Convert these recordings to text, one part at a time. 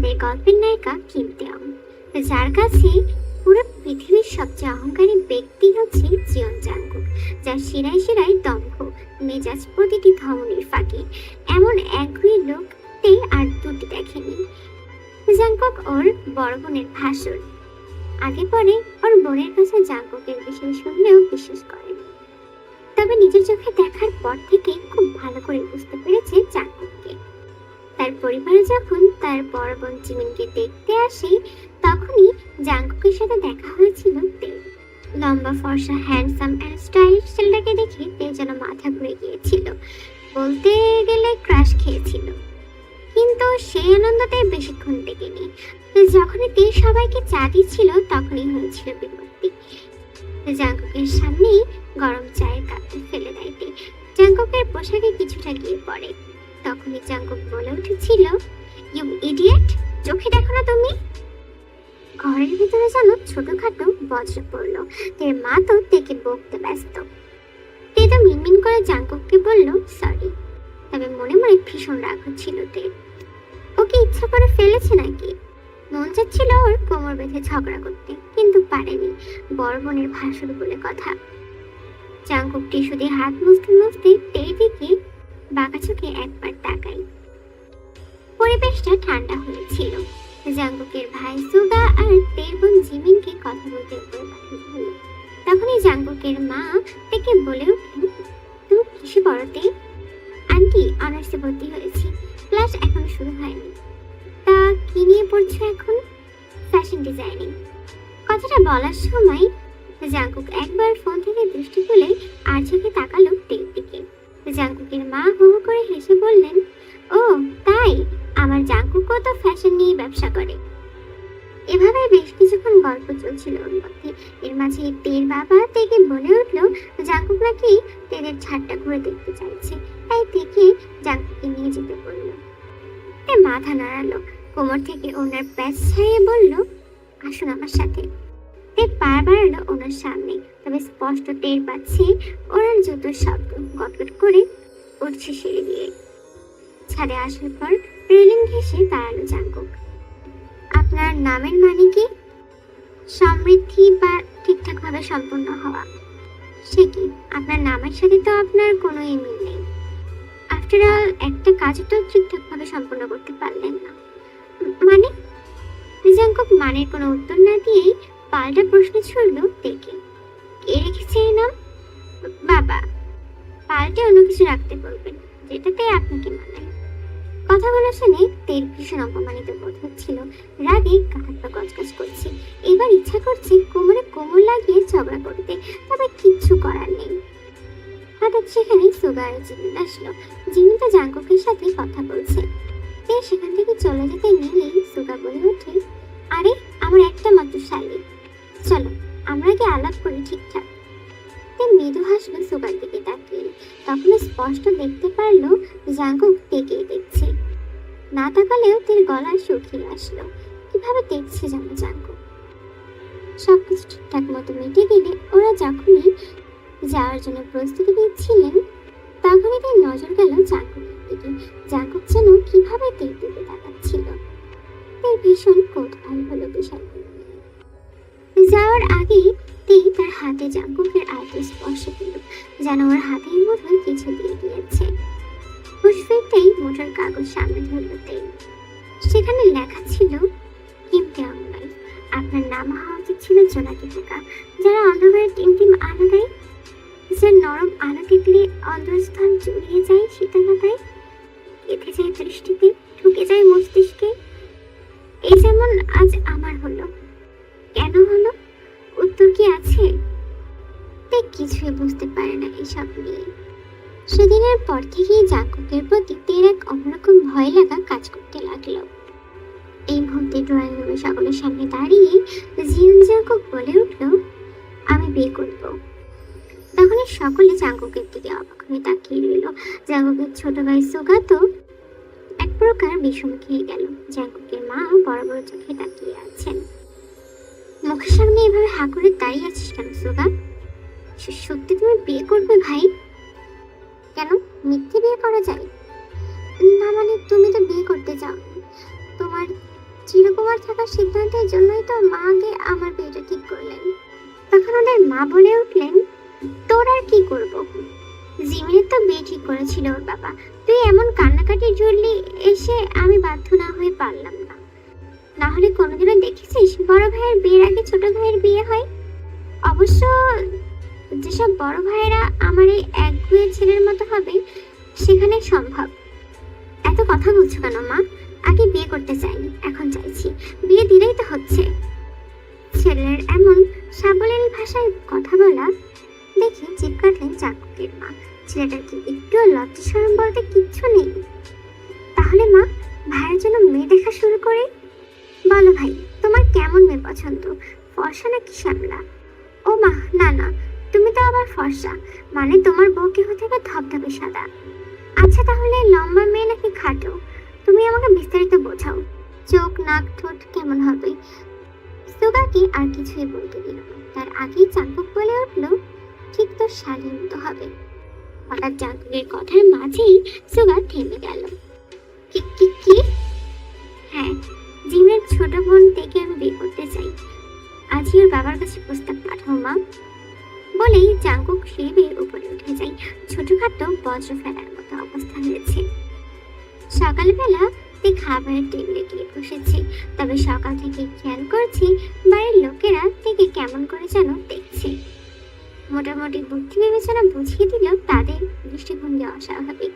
আমাদের গল্পের নায়িকা কিম দেওং, যার কাছে পুরো পৃথিবীর সবচেয়ে অহংকারী ব্যক্তি হচ্ছে জিয়ন জাংকুক, যার শিরায় শিরায় দম্ভ, মেজাজ প্রতিটি ধমনীর ফাঁকে। এমন একগুঁয়ে লোকতে আর দুটি দেখেনি। জাংকুক ওর বড় বোনের ভাসুর। আগে পরে ওর বোনের কাছে জাংকুকের বিষয় শুনলেও বিশ্বাস করেন, তবে নিজের চোখে দেখার পর থেকে খুব ভালো করে বুঝতে পেরেছে জাংকুককে। তার পরিবারে যখন তার বড় বোন জিমিনকে দেখতে আসে, তখনই জাংকুকের সাথে দেখা হয়েছিল তের। লম্বা ফর্সা হ্যান্ডসাম অ্যান্ড স্টাইলিশ ছেলেটাকে দেখে তের যেন মাথা ঘুরে গিয়েছিল, বলতে গেলে ক্রাশ খেয়েছিল। কিন্তু সেই আনন্দতে বেশিক্ষণ টেকেনি। যখনই তে সবাইকে চা দিচ্ছিল, তখনই হয়েছিল বিপত্তি। জাংকুকের সামনেই গরম চায়ের কাপটা ফেলে দেয় তে। জাংকুকের পোশাকে কিছুটা গিয়ে পড়ে। তখনই জাংকুক বলে উঠেছিল, ইউ ইডিয়েট, চোখে দেখো না তুমি? ঘরের ভিতরে যেন ছোটখাটো বজ্র পড়লো। তের মা তো তেকে বকতে ব্যস্ত। তে তো মিনমিন করে জাংকুককে বলল সরি, তবে মনে মনে ভীষণ রাগ হচ্ছিল তের। ওকে ইচ্ছা করে ফেলেছে নাকি? মন চাচ্ছিল ওর কোমর বেঁধে ঝগড়া করতে, কিন্তু পারেনি, বড় বোনের ভাসুর বলে কথা। জাংকুক টিস্যু দিয়ে হাত মুছতে মুছতে তের দিকে বাঁকা চোখে একবার তাকাই। পরিবেশটা ঠান্ডা হয়েছিল। জাংকুকের ভাই সুগা আর তের বোন জিমিনকে কথা বলতে উপরে পাঠানো হলো। তখনই জাংকুকের মা তেকে বলে উঠল, তুমি কিসে পড়তে? আন্টি, অনার্সে ভর্তি হয়েছি, ক্লাস এখনো শুরু হয়নি। তা কি নিয়ে পড়ছো এখন? Fashion designing. কথাটা বলার সময় জাংকুক একবার ফোন থেকে দৃষ্টি তুলে আর চোখে তাকালো তের দিকে। জাংকুকের মা হু হু করে হেসে বললেন, ও তাই, আমার জাংকুকও তো ফ্যাশন নিয়ে ব্যবসা করে। এভাবে বেশ কিছুক্ষণ গল্প চলছিল ওর মধ্যে। এর মাঝে তের বাবা তেকে বলে উঠল, জাংকুক নাকি তেদের ছাদটা ঘুরে দেখতে চাইছে, তাই তেকে জাংকুককে নিয়ে যেতে বলল। তে মাথা নাড়ালো, কোমর থেকে ওনার প্যাচ ছাড়িয়ে বলল, আসুন আমার সাথে। তে পা বাড়ালো ওনার সামনে, তবে স্পষ্ট টের পাচ্ছে ওনার জুতোর শব্দ গটগট করে উঠছে সিঁড়ি দিয়ে। ছাদে আসার পর রেলিং ঘেঁষে দাঁড়ালো জাংকুক। আপনার নামের মানে কি? সমৃদ্ধি বা ঠিকঠাক ভাবে সম্পূর্ণ হওয়া। সে কি, আপনার নামের সাথে তো আপনার কোনো মিল নেই। আফটার অল, একটা কাজ তো ঠিকঠাক ভাবে সম্পূর্ণ করতে পারলেন না। মানে? জাংকুক মানের কোনো উত্তর না দিয়েই পাল্টা প্রশ্ন ছুড়ল তেকে। কে রেখেছে এই নাম? বাবা। পাল্টে অন্য কিছু রাখতে বলবেন, যেটাতে আপনাকে মানায়। কথাগুলো শুনে তের ভীষণ অপমানিত বোধ হচ্ছিল। রাগে হাত পা গজগজ করছে। এবার ইচ্ছা করছে কোমরে কোমর লাগিয়ে ঝগড়া করতে, তবে কিচ্ছু করার নেই। হঠাৎ সেখানে সুগা আর জিমিন আসলো। জিমিন তো জাংকুকের সাথে কথা বলছে। তে সেখান থেকে চলে যেতে নিলেই সুগা বলে ওঠে, আরে আমার একটা মাত্র শালী, চলো আমরা কি আলাপ করি ঠিকঠাক। তে মৃদু হাসলো সুগার দিকে তাকিয়ে। তখন স্পষ্ট দেখতে পারলো জাংকুক তেকেই দেখছে। না তাকালেও তের গলা শুকিয়ে আসলো। কিভাবে দেখছে যেন জাংকুক। সবকিছু ঠিকঠাক মতো মিটে গেলে ওরা যখনই যাওয়ার জন্য প্রস্তুতি নিচ্ছিলেন, তখনই তার নজর গেল জাংকুকের দিকে। জাংকুক যেন কিভাবে তের দিকে তাকাচ্ছিল। তার ভীষণ কৌতূহল হলো বিষয়গুলো নিয়ে। যাওয়ার আগে তে তার হাতে জাংকুকের আলতো স্পর্শ পেল, যেন ওর হাতের মধ্যে কিছু দিয়ে দিয়েছে। হুঁশ ফিরতেই মোটর কাগজ সামনে ধরল তে। সেখানে লেখা ছিল, কিম দেওয়াং লাইফ, আপনার নাম হওয়া উচিত ছিল জোনাকি পোকা, যারা অন্ধকারে টিমটিম আলো দেয়, যার নরম আলো দেখলে অন্তরস্থল জড়িয়ে যায় শীতলতায়, গেঁথে যায় দৃষ্টিতে, ঢুকে যায় মস্তিষ্কে। এই যেমন আজ আমার হলো। কেন হলো? উত্তর কি আছে? তে কিছুই বুঝতে পারে না এসব নিয়ে। সেদিনের পর থেকেই জাংকুকের প্রতি তের এক অন্যরকম ভয় লাগা কাজ করতে লাগলো। এই মুহূর্তে ড্রয়িং রুমে সকলের সামনে দাঁড়িয়ে জিয়ন জাংকুক বলে উঠল, আমি বিয়ে করব। তখনই সকলে জাংকুকের দিকে অবাক হয়ে তাকিয়ে রইল। জাংকুকের ছোট ভাই সুগা তো এক প্রকার বিষম খেয়ে গেল। জাংকুকের মা বড় বড় চোখে তাকিয়ে আছেন। মুখের সামনে এভাবে হা করে দাঁড়িয়ে আছিস কেন সুগা? সত্যি তুমি বিয়ে করবে ভাই? কেন, মিথ্যে বিয়ে করা যায় না? মানে তুমি তো বিয়ে করতে চাও, তোমার চিরকুমার থাকার সিদ্ধান্তের জন্যই তো মা আগে আমার বিয়েটা ঠিক করলেন। তখন ওদের মা বলে উঠলেন, তোর আর কি করব, জিমিনের তো বিয়ে ঠিক করেছিল ওর বাবা, তুই এমন কান্নাকাটি জুড়লি, এসে আমি বাধ্য না হয়ে পারলাম না। না হলে কোনোদিনও দেখেছিস বড় ভাইয়ের বিয়ের আগে ছোট ভাইয়ের বিয়ে হয়? অবশ্য যেসব বড় ভাইয়েরা আমার এই একগুঁয়ে ছেলের মতো হবে সেখানে সম্ভব। এত কথা বলছো কেন মা? আগে বিয়ে করতে চাইনি, এখন চাইছি, বিয়ে দিলেই তো হচ্ছে। ছেলের এমন সাবলীল ভাষায় কথা বলা দেখে জিভ কাটলেন চাকরের মা। ছেলেটার কি একটু লজ্জা শরম বলতে কিচ্ছু নেই? তাহলে মা, ভাইয়ের জন্য মেয়ে দেখা শুরু করে। বলো ভাই, তোমার কেমন মেয়ে পছন্দ, ফর্সা নাকি শ্যামলা? ও মা, না না, তুমি তো আবার ফর্সা, মানে তোমার বউকে হতে হবে ধবধবে সাদা। আচ্ছা তাহলে লম্বা মেয়ে নাকি খাটো? তুমি আমাকে বিস্তারিত বোঝাও। চোখ, নাক, ঠোঁট কেমন হবে? সুগাকে আর কিছুই বলতে দিল না, তার আগেই চাঙ্কুক বলে উঠলো, ঠিক তোর শালীর মতো হবে। হঠাৎ চাঙ্কুকের কথার মাঝেই সুগা থেমে গেল। কি কি কি? হ্যাঁ, জিমের ছোট বোন থেকে আমি বিয়ে করতে চাই। আজই ওর বাবার কাছে প্রস্তাব পাঠাও মা। বলেই চাঙ্কুক সিঁড়ি বেয়ে উপরে উঠে যায়। ছোটখাটো বজ্র ফেলার মতো অবস্থা হয়েছে। সকালবেলা খাবারের টেবিলে গিয়ে বসেছে, তবে সকাল থেকে খেয়াল করছি বাড়ির লোকেরা থেকে কেমন করে যেন দেখছে। মোটামুটি বুদ্ধি বিবেচনা বুঝিয়ে দিলেও তাদের দৃষ্টিভঙ্গি অস্বাভাবিক।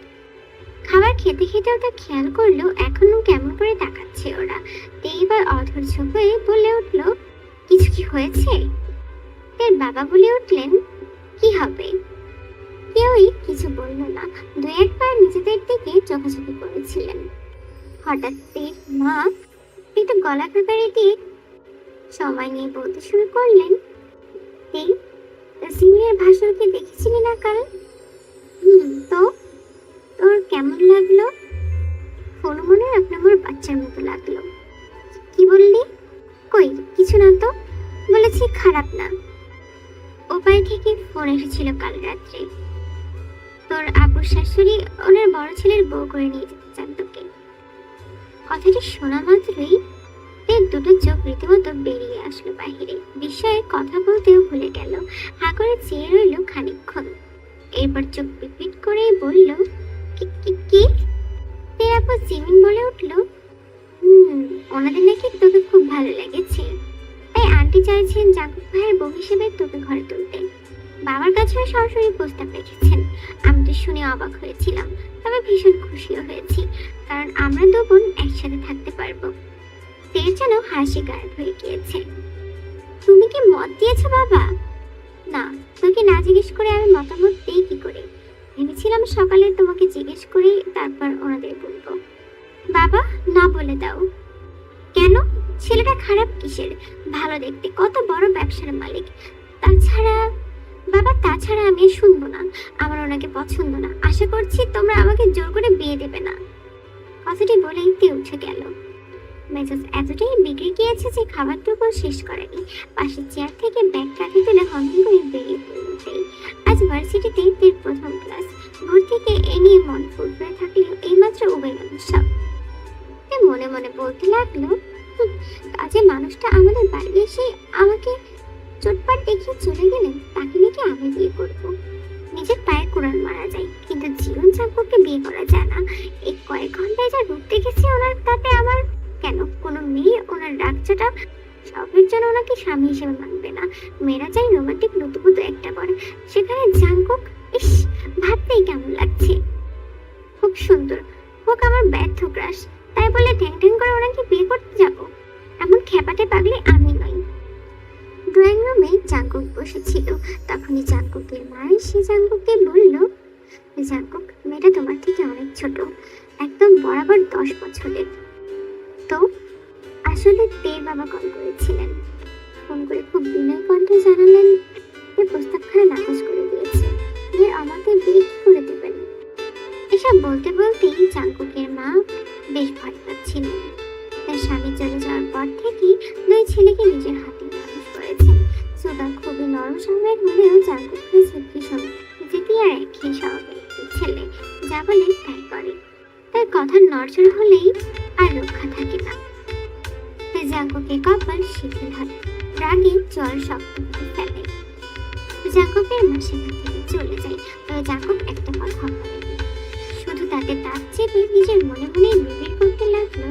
খাবার খেতে খেতে ওটা খেয়াল করলো এখনো কেমন করে তাকাচ্ছে ওরা। এইবার অধৈর্য হয়ে বলে উঠলো, কিছু কি হয়েছে? এর বাবা বলে উঠলেন, কি হবে? কেউই কিছু বলল না, দু একবার নিজেদের দিকে চোখাচোখি করেছিলেন। হঠাৎ তের মা একটু গলা খাকারি দিয়ে সময় নিয়ে বলতে শুরু করলেন, এই সিনিয়র ভাষণকে দেখেছিলি না কাল? তো তোর কেমন লাগলো? মনে আপনার আমার বাচ্চার মতো লাগলো। কি বললি? কই কিছু না তো, বলেছি খারাপ না। উপায় থেকে ফোন এসেছিল কাল রাত্রে। তোর আপুর শাশুড়ি ওনার বড় ছেলের বউ করে নিয়ে যেতে চান তোকে। কথাটি শোনা মাত্রই এর দুটো চোখ রীতিমতো বেরিয়ে আসলো বাহিরে। বিস্ময়ে কথা বলতেও ভুলে গেল। হা করে চেয়ে রইল খানিকক্ষণ, এরপর চোখ পিটপিট করে বলল, কি? তের আপু জিমিন বলে উঠল, ওনাদের নাকি তোকে খুব ভালো লেগেছে, তাই আন্টি চাইছেন জাঙ্কুক ভাইয়ের বউ হিসেবে তোকে ঘরে তুলতে। বাবার কাছেও সরাসরি প্রস্তাব রেখেছেন। আমি তো শুনে অবাক হয়েছিলাম, তবে ভীষণ খুশিও হয়েছি, কারণ আমরা দু বোন একসাথে থাকতে পারবো। তের যেন হাসি গায়েব হয়ে গিয়েছে। তুমি কি মত দিয়েছো বাবা? না, তোকে না জিজ্ঞেস করে আমি মতামত দিই কি করে? ভেবেছিলাম সকালে তোমাকে জিজ্ঞেস করে তারপর ওনাদের বলবো। বাবা, না বলে দাও। কেন? ছেলেটা খারাপ কিসের? ভালো দেখতে, কত বড় ব্যবসার মালিক। তাছাড়া আমি শুনবো না। আমার ওনাকে পছন্দ না। আশা করছি তোমরা আমাকে জোর করে বিয়ে দেবে না। কথাটি বলেই তে উঠে গেল। মেজাজ এতটাই বিগড়ে গিয়েছে যে খাবারটুকু শেষ করেনি। পাশের চেয়ার থেকে ব্যাগ কাঁধে তুলে হনহন করে বেরিয়ে পড়তেই। আজ ভার্সিটিতে তের প্রথম ক্লাস। ভোর থেকে এ নিয়ে মন ফুরফুরে থাকলেও এইমাত্র উবে গেল সব। মনে মনে বলতে লাগলো, কাজে মানুষটা আমাদের বাড়ি এসে আমাকে চোটপাট দেখিয়ে চলে গেলেন, তাকে নাকি আমি বিয়ে করব। নিজের পায়ে কোরআন মারা যায়, কিন্তু জীবন চাঙ্কুকে বিয়ে করা যায় না। এই কয়েক ঘন্টায় যা রূপ দেখেছি ওনার, তাতে আমার কেন কোনো মেয়ে ওনার রাগচাটা সবের জন্য ওনাকে স্বামী হিসেবে মানবে না। মেয়েরা চাই রোমান্টিক নতুপুতু একটা পরে, সেখানে জাঙ্কুক, ইস, ভাবতেই কেমন লাগছে। খুব সুন্দর হোক আমার ব্যর্থ ক্রাশ, তাই বলে ঠ্যাং ঠ্যাং করে ওনাকে বিয়ে করতে যাব? এমন খেপাটে পাগলি আমি নই। ড্রয়িং রুমে জাঙ্কুক বসেছিল। তখনই জাঙ্কুকের মা এসে জাঙ্কুককে বলল, জাঙ্কুক, মেয়েটা তোমার থেকে অনেক ছোট, একদম বরাবর 10 বছরের। তো আসলে তের বাবা কল করেছিলেন। ফোন করে খুব বিনয় কণ্ঠে জানালেন, এ প্রস্তাবখানা নাকচ করে দিয়েছে, আমাকে বিয়ে কি করে দেবেন? এসব বলতে বলতেই জাঙ্কুকের মা বেশ ভয় পাচ্ছিলেন। তার স্বামী চলে যাওয়ার পর থেকেই দুই ছেলেকে নিজের হাতে মানুষ করেছেন। সুগা খুবই নরম স্বভাবের হলেও জাঙ্কুক হয়েছে ভীষণ যেটি আর একই স্বভাবের ছেলে, যা বলে তাই করে। তার কথার নড়চড় হলেই আর রক্ষা থাকে না। জাঙ্কুকের কপাল শিথিল হয়, রাগে জল শক্ত করে ফেলে। জাঙ্কুকের মা সেখান থেকে চলে যায়। তবে জাঙ্কুক একটা কথা বলেনি, শুধু তাতে দাঁত চেপে নিজের মনে মনে বিড়বিড় করতে লাগলো,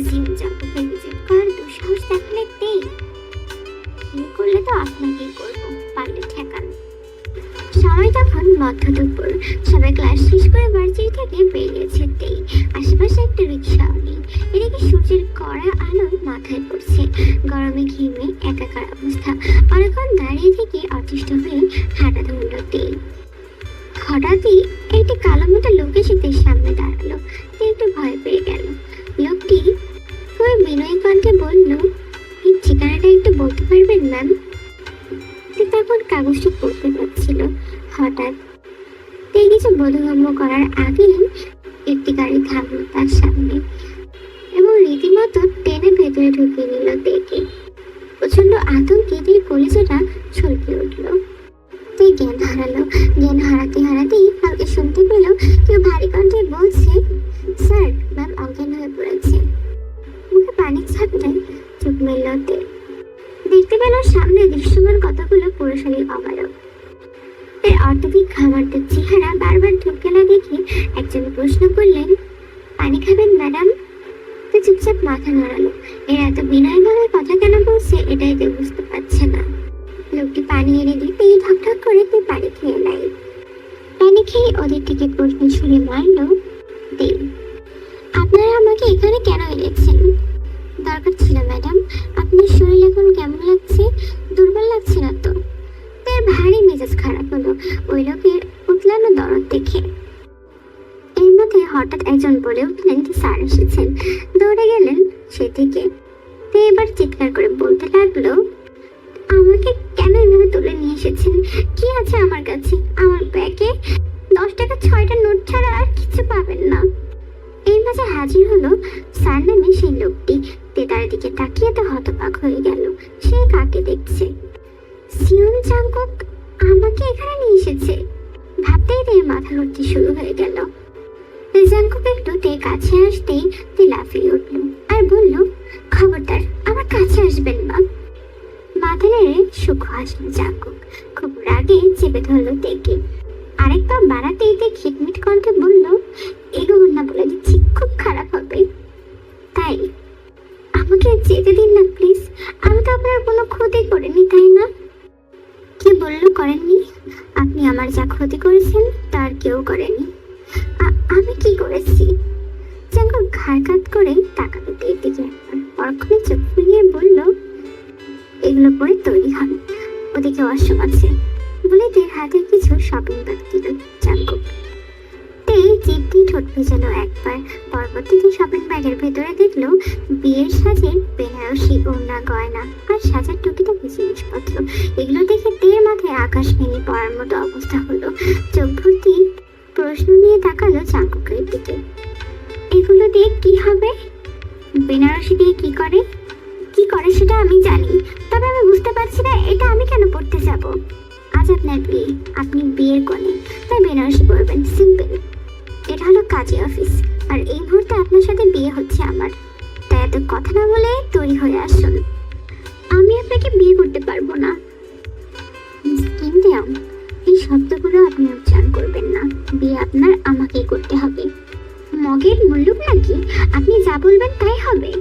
জিম জাঙ্কুকে রিজেক্ট করার দুঃসাহস দেখালে তেই কি করলে তো আপনাকেই করবো, পারলে ঠেকান। সময় তখন মধ্য দুপুর, সবাই ক্লাস শেষ করে ভার্সিটি থেকে বেরিয়েছে তেই। আশেপাশে একটা রিক্সাও নেই। এদিকে সূর্যের কড়া আলো মাথায় পড়ছে, গরমে ঘেমে একাকার অবস্থা। অনেকক্ষণ দাঁড়িয়ে থেকে অতিষ্ঠ হয়ে হাঁটা ধরল তেই। হঠাৎই একটি কালো মোটা লোক এসে তের সামনে দাঁড়ালো। তে একটু ভয় পেয়ে গেল। লোকটি খুবই বিনয়ী কণ্ঠে বলল, এই ঠিকানাটা একটু বলতে পারবেন ম্যাম? তখন কাগজটা পড়তে পারছিল। হঠাৎ তেই কিছু বোধগম্য করার আগেই একটি গাড়ি থামলো তার সামনে এবং রীতিমতো টেনে ভেতরে ঢুকিয়ে নিল তেকে। প্রচন্ড আতঙ্কে তের কলিজাটা ছলকে উঠল। তে জ্ঞান হারালো। জ্ঞান হারাতে হারাতেই কাউকে শুনতে পেল কেউ ভারী কণ্ঠে বলছে, স্যার ম্যাম অজ্ঞান হয়ে পড়েছে। মুখে পানির ঝাপটায় চোখ মেলল তে। দেখতে পেল সামনে দৃশ্যমান কতগুলো পুরুষালী অবায়ব। এর অর্ধেক খামারদের চেহারা বারবার ঢুকে না দেখে একজন প্রশ্ন করলেন, পানি খাবেন ম্যাডাম? তো চুপচাপ মাথা নাড়ালো। এর এত বিনয়ভাবে কথা কেন বলছে এটাই কেউ বুঝতে পারছে না। লোকটি পানি এনে দিতেই ঢকঢক করে তে পানি খেয়ে নেয়। পানি খেয়ে ওদের থেকে প্রশ্ন ছুড়ে মারল, দেই আপনারা আমাকে এখানে কেন এনেছেন? দরকার ছিল ম্যাডাম। আপনার শরীর এখন কেমন লাগছে? দুর্বল লাগছে না তো? তার ভারী মেজাজ খারাপ হলো ওই লোকের উতলানো দরদ দেখে। এর মধ্যে হঠাৎ একজন বলে উঠলেন যে স্যার এসেছেন। দৌড়ে গেলেন সেদিকে। তে এবার চিৎকার করে বলতে লাগলো, আমাকে কেন এভাবে তুলে নিয়ে এসেছেন? কি আছে আমার কাছে? আমার ব্যাগে 10 টাকা 6টা নোট ছাড়া আর কিছু পাবেন না। এর মাঝে হাজির হলো স্যার নামে সেই লোকটি। তে তার দিকে তাকিয়ে তো হতবাক হয়ে গেল। সে কাকে দেখছে? জিয়ন জাঙ্কুক আমাকে এখানে নিয়ে এসেছে ভাবতেই তের মাথা ঘুরতে শুরু হয়ে গেল। জাঙ্কুক একটু তে কাছে আসতেই তে লাফিয়ে উঠল আর বলল, খবরদার আমার কাছে আসবেন না। মাথা নেড়ে সুখ হাসল জাঙ্কুক। খুব রাগে চেপে ধরলো তেকে। আরেক পা বাড়াতেই তে খিটমিট কণ্ঠে বলল, এগোবেন না বলে দিচ্ছি, খুব খারাপ হবে। তাই আমাকে যেতে দিন না প্লিজ। আমি তো আপনার কোনো ক্ষতি করিনি, তাই না? কে বললো করেননি? আপনি আমার যা ক্ষতি করেছেন তার কেউ করেনি। আমি কি করেছি? জাঙ্কুক ঘাড় কাত করে তাকালো তের দিকে একবার, পরক্ষণে চোখ ফুলিয়ে বলল, এগুলো পরে তৈরি হন, ওদিকে ওয়াশরুম আছে বলে তের হাতে কিছু শপিং ব্যাগ দিল জাঙ্কুক। তে জিভ দিয়ে ঠোঁট ভেজালো একবার। পরবর্তীতে শপিং ব্যাগের ভেতরে দেখলো বিয়ের সাজের বেনারসি, ওড়না, গয়না আর সাজার টুকিটাকি জিনিসপত্র। এগুলো দেখে তের মাথায় আকাশ ভেঙে পড়ার মতো অবস্থা হলো। চোখ ভর্তি প্রশ্ন নিয়ে তাকালো জাঙ্কুকের দিকে। এগুলো দিয়ে কি হবে? বেনারসি দিয়ে কি করে? কি করে সেটা আমি জানি, তবে আমি বুঝতে পারছি না এটা আমি কেন পড়তে যাব। আজ আপনার বিয়ে, আপনি বিয়ের কোণে, তাই বেনারসি পরবেন, সিম্পল। এটা হলো কাজী অফিস আর এই মুহূর্তে আপনার সাথে বিয়ে হচ্ছে আমার। তাই এত কথা না বলে তৈরি হয়ে আসুন। আমি আপনাকে বিয়ে করতে পারবো না। কিন্তু এই শব্দগুলো আপনি উচ্চারণ করবেন না। বিয়ে আপনার আমাকেই করতে হবে। মগের মুল্লুক নাকি? আপনি যা বলবেন তাই হবে।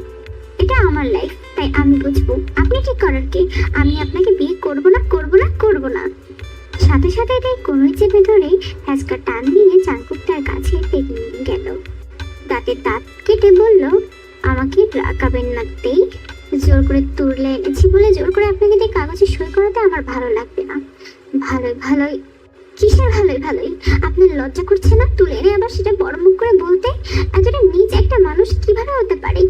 এটা আমার লাইফ, তাই আমি বুঝবো। আপনি ঠিক করার কে? আমি আপনাকে বিয়ে করবো না, করবো না, করবো না। সাথে সাথে তাই কোনোই চেপে ধরে হ্যাচকা টান দিয়ে জাঙ্কুক তার কাছে টেনে নিয়ে গেল। দাঁতের দাঁত কেটে বলল, আমাকে রাগাবেন না তেই। জোর করে তুলে এনেছি বলে জোর করে আপনাকে দিয়ে কাগজে সই করাতে আমার ভালো লাগবে না। ভালোই ভালোই কিসের ভালোই ভালোই? আপনার লজ্জা করছে না তুলে এনে আবার সেটা বড় মুখ করে বলতে? এতটা নিজ একটা মানুষ কিভাবে হতে পারে?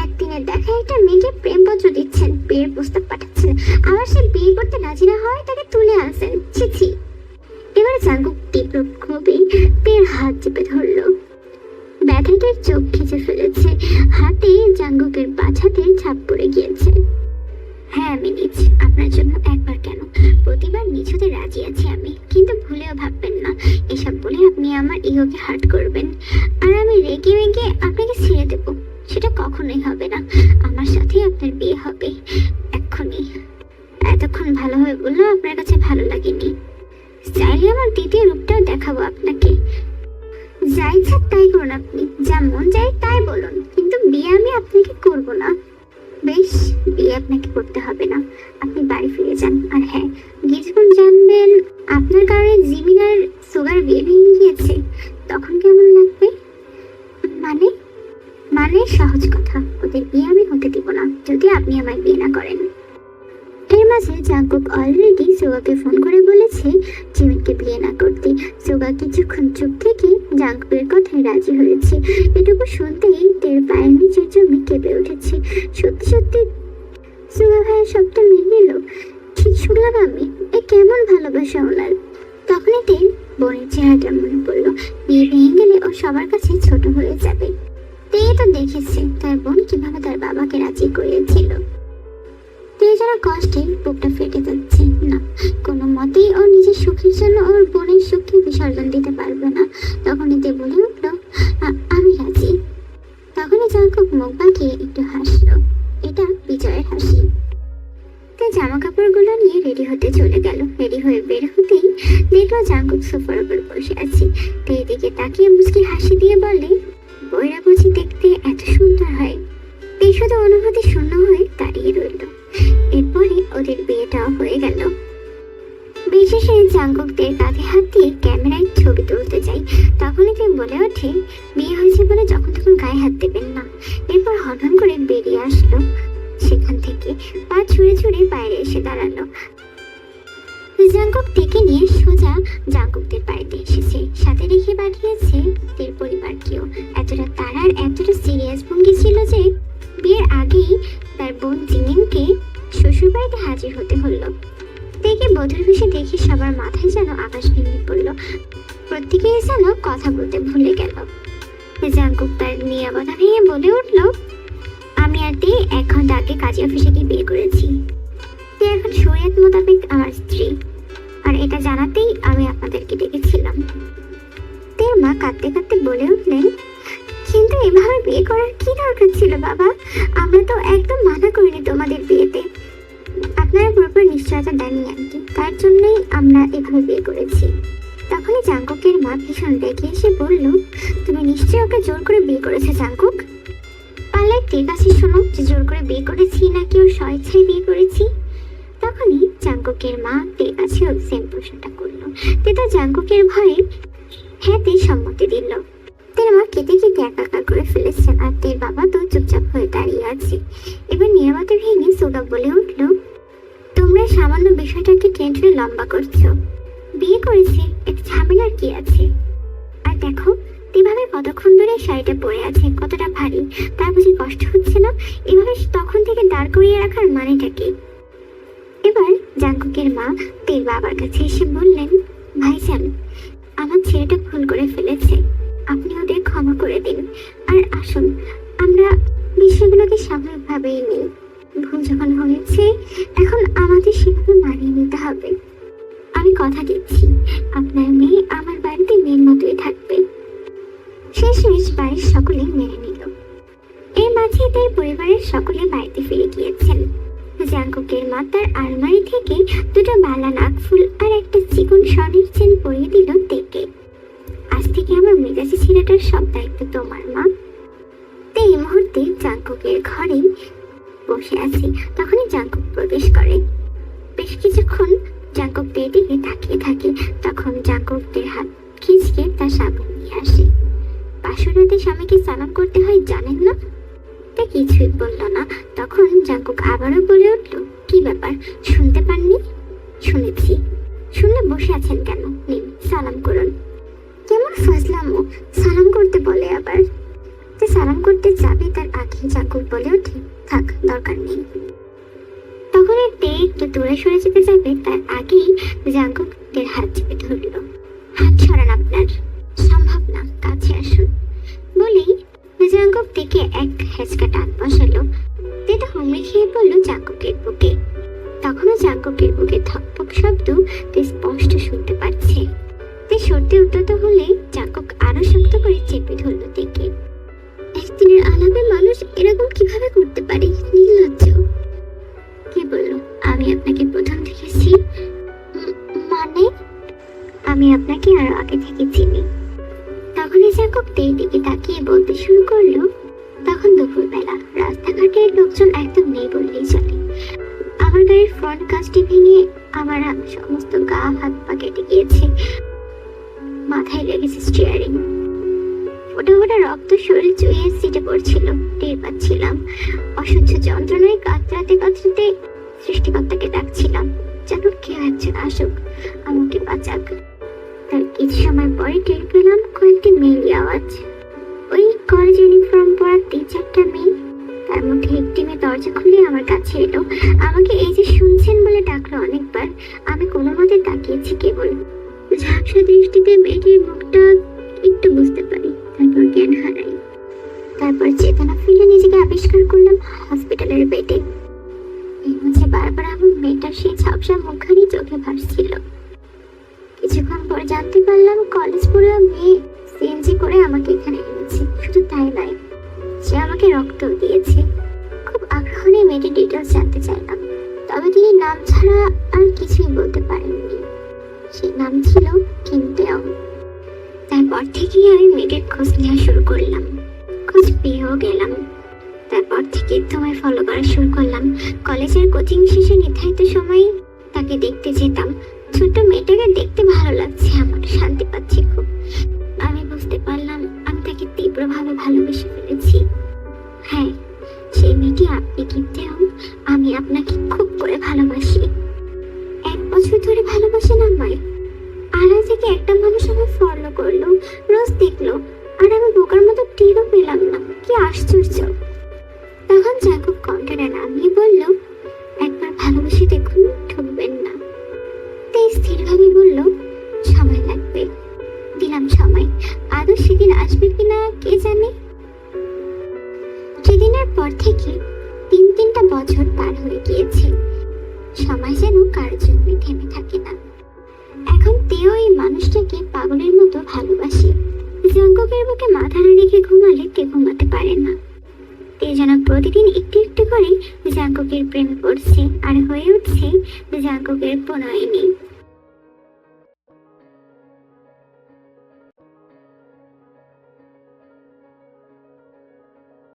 একদিনের দেখা একটা মেয়েকে প্রেমপত্র দিচ্ছেন, বিয়ের প্রস্তাব পাঠাচ্ছেন, আবার সে বিয়ে করতে রাজি না হয় তাকে তুলে আনছেন। ছি। এবার জাঙ্কুক তীব্র ক্ষোভে তের হাত চেপে ধরল। ব্যথাটার চোখ খিচে ফেলেছে। হাতে জাঙ্কুকের বাছাতে ছাপ পড়ে গিয়েছে। হ্যাঁ আমি নিচ্ছি, আপনার জন্য একবার কেন প্রতিবার নিজ হতে রাজি আছি আমি। কিন্তু ভুলেও ভাববেন না এসব বলে আপনি আমার ইগোকে হার্ট করবেন আর আমি রেগে রেগে আপনাকে ছেড়ে দেবো। সেটা কখনোই হবে না। আমার সাথেই আপনার বিয়ে হবে এক্ষুনি। এতক্ষণ ভালোভাবে বললো আপনার কাছে ভালো লাগেনি। চাইলে আমার দ্বিতীয় রূপটাও দেখাবো আপনাকে। যা ইচ্ছা তাই করুন, আপনি যা মন চাই তাই বলুন, কিন্তু বিয়ে আমি আপনাকে করব না। বেশ, বিয়ে আপনাকে করতে হবে না, আপনি বাড়ি ফিরে যান। আর হ্যাঁ, গিয়ে যখন জানবেন আপনার কারণে জিমিন আর সুগার বিয়ে ভেঙে গিয়েছে, তখন কেমন লাগবে? মানে মানে সহজ কথা, ওদের বিয়ে আমি হতে দিব না যদি আপনি আমায় বিয়ে না করেন। এর মাঝে জাঙ্কুক অলরেডি সুগাকে ফোন করে বলেছে জিমিনকে বিয়ে না করতে। সুগা কিছুক্ষণ চুপ থেকে জাঙ্কুকের কথায় রাজি হয়েছে। এটুকু শুনতেই তের পায়ের নিচে জমি কেঁপে উঠেছে। সত্যি সত্যি সুগা ভাইয়ের সবটা মেনে নিল। ঠিক শুনলাম আমি? এ কেমন ভালোবাসা ওনার। তখনই তের বোনের চেহারাটা মনে পড়লো। বিয়ে ভেঙে গেলে ও সবার কাছে ছোট হয়ে যাবে। তে তো দেখেছে তার বোন কিভাবে তার বাবাকে রাজি করিয়েছিল। যেন কষ্টে বুকটা ফেটে যাচ্ছে। না, কোনো মতেই ও নিজের সুখের জন্য ওর বোনের সুখকে বিসর্জন দিতে পারবে না। তখন এতে বলে উঠলো, আমি রাজি। তখনই জাঙ্কুক মুখ বাঁকিয়ে একটু হাসলো। এটা বিজয়ের হাসি। তাই জামা কাপড়গুলো নিয়ে রেডি হতে চলে গেল। রেডি হয়ে বের হতেই দেখলো জাঙ্কুক সোফার উপর বসে আছে। তাই এদিকে তাকিয়ে মুচকি হাসি দিয়ে বলে, বইরা বুঝি দেখতে এত সুন্দর হয়। এই শুধু অনুভূতি শূন্য হয়ে দাঁড়িয়ে রইল। এরপরে ওদের বিয়েটাও হয়ে গেল। বিশেষে জাঙ্কুকদের কাঁধে হাত দিয়ে ক্যামেরায় ছবি তুলতে যাই, তখনই কেউ বলে ওঠে, বিয়ে হয়েছে বলে যখন তখন গায়ে হাত দেবেন না। এরপর হঠাৎ করে বেরিয়ে আসলো সেখান থেকে, পা ছুঁড়ে ছুঁড়ে বাইরে এসে দাঁড়ালো। জাঙ্কুক থেকে নিয়ে সোজা জাঙ্কুকদের বাড়িতে এসেছে, সাথে রেখে পাঠিয়েছে তের পরিবারকেও। এতটা তারার এতটা সিরিয়াস ভঙ্গি ছিল যে বিয়ের আগেই তার বোন জিমিনকে শ্বশুর বাড়িতে হাজির হতে হলো। দেখে বধূর বেশে দেখে সবার মাথায় যেন আকাশ ভেঙে পড়লো। প্রত্যেকেই যেন কথা বলতে ভুলে গেল। জাঙ্কুক তার নিরাপত্তা ভেঙে বলে উঠলো, আমি আর তে 1 ঘন্টা আগে কাজী অফিসে গিয়ে বিয়ে করেছি। তে এখন শরীয়ত মোতাবেক আমার স্ত্রী, আর এটা জানাতেই আমি আপনাদেরকে ডেকেছিলাম। তের মা কাঁদতে কাঁদতে বলে উঠলেন, কিন্তু এভাবে বিয়ে করার কি দরকার ছিল বাবা? আমরা তো একদম মানা করিনি তোমাদের বিয়েতে। আপনারা পুরোপুরি নিশ্চয়তা দেননি আন্টি, তার জন্যই আমরা এভাবে বিয়ে করেছি। তখনই জাঙ্কুকের মা ভীষণ রেগে এসে বলল, তুমি নিশ্চয়ই ওকে জোর করে বিয়ে করেছো জাঙ্কুক। পাল্লায় ঠিক আছে, শোনো যে জোর করে বিয়ে করেছি নাকি ওর স্বেচ্ছায় বিয়ে করেছি। তখনই জাঙ্কুকের মা তের কাছেও সেম প্রশ্নটা করলো। তে তো জাঙ্কুকের ভয়ে হ্যাঁতে সম্মতি দিল। তের মা কেটে কেটে একাকার করে ফেলেছে, আর তের বাবা তো চুপচাপ হয়ে দাঁড়িয়ে আছে। এবার নিরাপত্তা ভেঙে সোগা বলে উঠল, তোমরা সামান্য বিষয়টাকে টেনে লম্বা করছো। বিয়ে করেছে, এতে ঝামেলার কি আছে? আর দেখো এভাবে কতক্ষণ ধরে শাড়িটা পরে আছে, কতটা ভারী, তার বুঝি কষ্ট হচ্ছে না? এভাবে তখন থেকে দাঁড় করিয়ে রাখার মানেটা কি? এবার জাঙ্কুকের মা তের বাবার কাছে এসে বললেন, ভাইজান, আমার ছেলেটা ভুল করে ফেলেছে, আপনি ওদের ক্ষমা করে দিন। আর আসুন আমরা বিষয়গুলোকে স্বাভাবিকভাবেই নিই। ভুল যখন হয়েছে এখন আমাদের সেভাবে মানিয়ে নিতে হবে। আমি কথা দিচ্ছি আপনার মেয়ে আমার বাড়িতে মেয়ের মতোই থাকবে। শেষমেশ বাড়ির সকলে মেনে নিল। এর মাঝে তার পরিবারের সকলে বাড়িতে ফিরে গিয়েছেন। জাঙ্কুকের মা তার আলমারি থেকে 2টা বালা নাকফুল আর একটা চিকন স্বর্ণের চেন পরিয়ে দিল তেকে। আজ থেকে আমার মেজাজি ছেলেটার সব দায়িত্ব তোমার মা। তে এই মুহূর্তে জাঙ্কুকের ঘরে বসে আছে। তখনই জাঙ্কুক প্রবেশ করে। বেশ কিছুক্ষণ জাঙ্কুকদের দিকে তাকিয়ে থাকে। তখন জাঙ্কুকদের হাত খিঁচকে তার সামনে নিয়ে আসে। বাসরাতে স্বামীকে সালাম করতে হয় জানেন না? তে কিছুই বলল না। তখন জাঙ্কুক আবারও বলে উঠল, কি ব্যাপার, শুনতে পাননি? শুনেছি। শুনলে বসে আছেন কেন? নিন সালাম করুন। কেমন ফাজলামো, সালাম করতে বলে আবার। যে সালাম করতে যাবে তার আগে জাঙ্কুক বলে ওঠে, থাক দরকার নেই। তখন তে একটু দূরে সরে যেতে যাবে তার আগেই জাঙ্কুকের হাত চেপে ধরল। হাত সরান আপনার, সম্ভব না, কাছে আসুন বলেই জাঙ্কুক থেকে এক হেঁচকা টান বসালো। তে তো হুমড়ি খেয়ে পড়লো জাঙ্কুকের বুকে। তখনও জাঙ্কুকের বুকে ধকপক শব্দ তে স্পষ্ট শুনতে পাচ্ছে। তে সরতে উদ্যত হলে জাঙ্কুক আরো শক্ত করে চেপে ধরল তেকে। একদিনের আলাপে মানুষ মানুষ এরকম কিভাবে করতে পারে? নির্লজ্জ। কে বললো আমি আপনাকে প্রথম দেখেছি? মানে? আমি আপনাকে আরো আগে থেকে চিনি। তখনই জাকব তের দিকে তাকিয়ে বলতে শুরু করলো, তখন দুপুরবেলা রাস্তাঘাটের লোকজন একদম নেই বললেই চলে। আমার গাড়ির ফ্রন্ট কাঁচটি ভেঙে আমার সমস্ত গা হাত পা কেটে গিয়েছে, মাথায় লেগেছে স্টিয়ারিং। ফোটা ফোটা রক্ত শরীর চুইয়ে সিটে পড়ছিল, টের পাচ্ছিলাম। অসহ্য যন্ত্রণায় কাতরাতে কাতরাতে সৃষ্টিকর্তাকে ডাকছিলাম যেন কেউ একজন আসুক, আমাকে বাঁচাক। তার কিছু সময় পরে টের পেলাম কয়েকটি মেয়েলি আওয়াজ। ওই কলেজ ইউনিফর্ম পরা 3-4টা মেয়ে। তার মধ্যে একটি মেয়ে দরজা খুলে আমার কাছে এলো, আমাকে এই যে শুনছেন বলে ডাকলো অনেকবার। আমি কোনো মতে তাকিয়েছি কেবল। ঝাপসা দৃষ্টিতে মেয়েটির মুখটা একটু বুঝতে পারি, তারপর জ্ঞান হারাই। তারপর চেতনা ফিরে নিজেকে আবিষ্কার করলাম হসপিটালের বেডে। এর মধ্যে বারবার আমার মেয়েটার সেই ঝাপসা মুখখানি চোখে ভাসছিল। কিছুক্ষণ পর জানতে পারলাম কলেজ পড়া মেয়ে সিএনজি করে আমাকে এখানে এনেছে। শুধু তাই নয়, সে আমাকে রক্ত দিয়েছে। খুব আগ্রহ নিয়ে মেয়েটির ডিটেলস জানতে চাইলাম, তবে তিনি নাম ছাড়া আর কিছুই বলতে পারেননি। সেই নাম ছিল কিম দেওং। তারপর থেকেই আমি মেয়েটির খোঁজ নেওয়া শুরু করলাম, খোঁজ পেয়েও গেলাম। তারপর থেকে তোমায় ফলো করা শুরু করলাম। কলেজের কোচিং শেষে নির্ধারিত সময়ে তাকে দেখতে যেতাম। ছোট মেয়েটাকে দেখতে ভালো লাগছে আমার, শান্তি পাচ্ছি খুব। আমি বুঝতে পারলাম আমি তাকে তীব্রভাবে ভালোবেসে ফেলেছি। হ্যাঁ, সেই মেয়েটি আপনি কিম দেওং। আমি আপনাকে খুব করে ভালোবাসি। 1 বছর ধরে ভালোবাসেন আমায়। আড়াল থেকে একটা মানুষ আমায় ফলো করলো, রোজ দেখলো, আর আমি বোকার মতো টেরও পেলাম না। কি আশ্চর্য! তখন জাকব কণ্ঠটা নামিয়ে বলল, একবার ভালোবেসে দেখুন, ঠকবেন না। তাই স্থিরভাবে বলল, সময় লাগবে। দিলাম সময়, আদৌ সেদিন আসবে কিনা কে জানে। সেদিনের পর থেকে 3-3টা বছর পার হয়ে গিয়েছে। সময় যেন কারোর জন্য থেমে থাকে না। এখন তেও এই মানুষটাকে পাগলের মতো ভালোবাসে। জাঙ্কুকের বুকে মাথা রেখে ঘুমালে তে ঘুমাতে পারে না। তে যেন প্রতিদিন একটু একটু করে জাঙ্কুকের প্রেমে পড়ছে আর হয়ে উঠছে জাঙ্কুকের প্রণয়িনী।